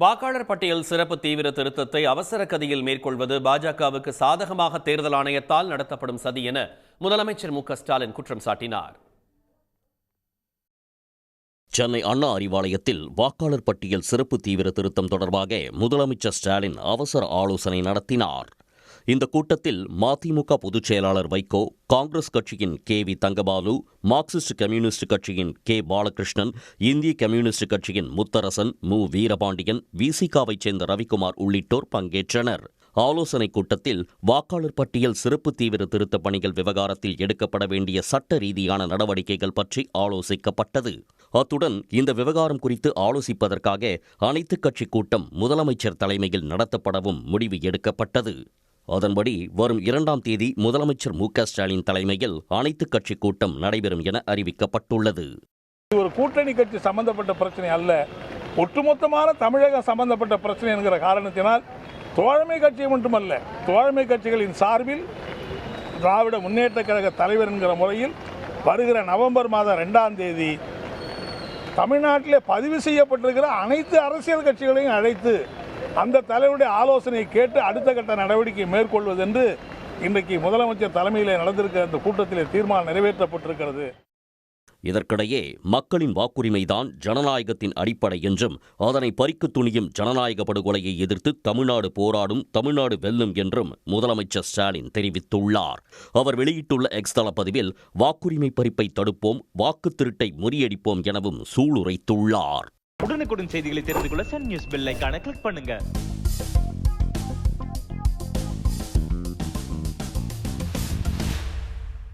வாக்காளர் பட்டியல் சிறப்பு தீவிர திருத்தத்தை அவசர கதியில் மேற்கொள்வது பாஜகவுக்கு சாதகமாக தேர்தல் ஆணையத்தால் நடத்தப்படும் சதி என முதலமைச்சர் மு.க.ஸ்டாலின் குற்றம் சாட்டினார். சென்னை அண்ணா அறிவாலயத்தில் வாக்காளர் பட்டியல் சிறப்பு தீவிர திருத்தம் தொடர்பாக முதலமைச்சர் ஸ்டாலின் அவசர ஆலோசனை நடத்தினார். இந்த கூட்டத்தில் மதிமுக பொதுச் செயலாளர் வைகோ, காங்கிரஸ் கட்சியின் கே.வி. தங்கபாலு, மார்க்சிஸ்ட் கம்யூனிஸ்ட் கட்சியின் கே. பாலகிருஷ்ணன், இந்திய கம்யூனிஸ்ட் கட்சியின் முத்தரசன், மு. வீரபாண்டியன், விசிகாவைச் சேர்ந்த ரவிக்குமார் உள்ளிட்டோர் பங்கேற்றனர். ஆலோசனைக் கூட்டத்தில் வாக்காளர் பட்டியல் சிறப்பு தீவிர திருத்தப் பணிகள் விவகாரத்தில் எடுக்கப்பட வேண்டிய சட்ட ரீதியான நடவடிக்கைகள் பற்றி ஆலோசிக்கப்பட்டது. அத்துடன் இந்த விவகாரம் குறித்து ஆலோசிப்பதற்காக அனைத்துக் கட்சி கூட்டம் முதலமைச்சர் தலைமையில் நடத்தப்படவும் முடிவு எடுக்கப்பட்டது. அதன்படி வரும் 2ஆம் தேதி முதலமைச்சர் மு.க.ஸ்டாலின் தலைமையில் அனைத்துக் கட்சி கூட்டம் நடைபெறும் என அறிவிக்கப்பட்டுள்ளது. ஒரு கூட்டணி கட்சி சம்பந்தப்பட்ட பிரச்சனை அல்ல, ஒட்டுமொத்தமான தமிழக சம்பந்தப்பட்ட பிரச்சனை என்கிற காரணத்தினால் தோழமை கட்சி மட்டுமல்ல, தோழமை கட்சிகளின் சார்பில் திராவிட முன்னேற்ற கழக தலைவர் என்கிற முறையில் வருகிற நவம்பர் மாதம் 2ஆம் தேதி தமிழ்நாட்டிலே பதிவு செய்யப்பட்டிருக்கிற அனைத்து அரசியல் கட்சிகளையும் அழைத்து அந்த தலைவருடைய ஆலோசனையை கேட்டு அடுத்த கட்ட நடவடிக்கை மேற்கொள்வது என்று இன்றைக்கு முதலமைச்சர் தலைமையில் நடந்திருக்கிற அந்த கூட்டத்தில் தீர்மானம் நிறைவேற்றப்பட்டிருக்கிறது. இதற்கிடையே மக்களின் வாக்குரிமைதான் ஜனநாயகத்தின் அடிப்படை என்றும் அதனை பறிக்க துணியும் ஜனநாயக படுகொலையை எதிர்த்து தமிழ்நாடு போராடும், தமிழ்நாடு வெல்லும் என்றும் முதலமைச்சர் ஸ்டாலின் தெரிவித்துள்ளார். அவர் வெளியிட்டுள்ள எக்ஸ் தள பதிவில் வாக்குரிமை பறிப்பை தடுப்போம், வாக்கு திருட்டை முறியடிப்போம் எனவும் சூளுரைத்துள்ளார். உடனுக்குடன் செய்திகளை தெரிந்து கொள்ள சன் நியூஸ் பெல் ஐகானை கிளிக் பண்ணுங்க.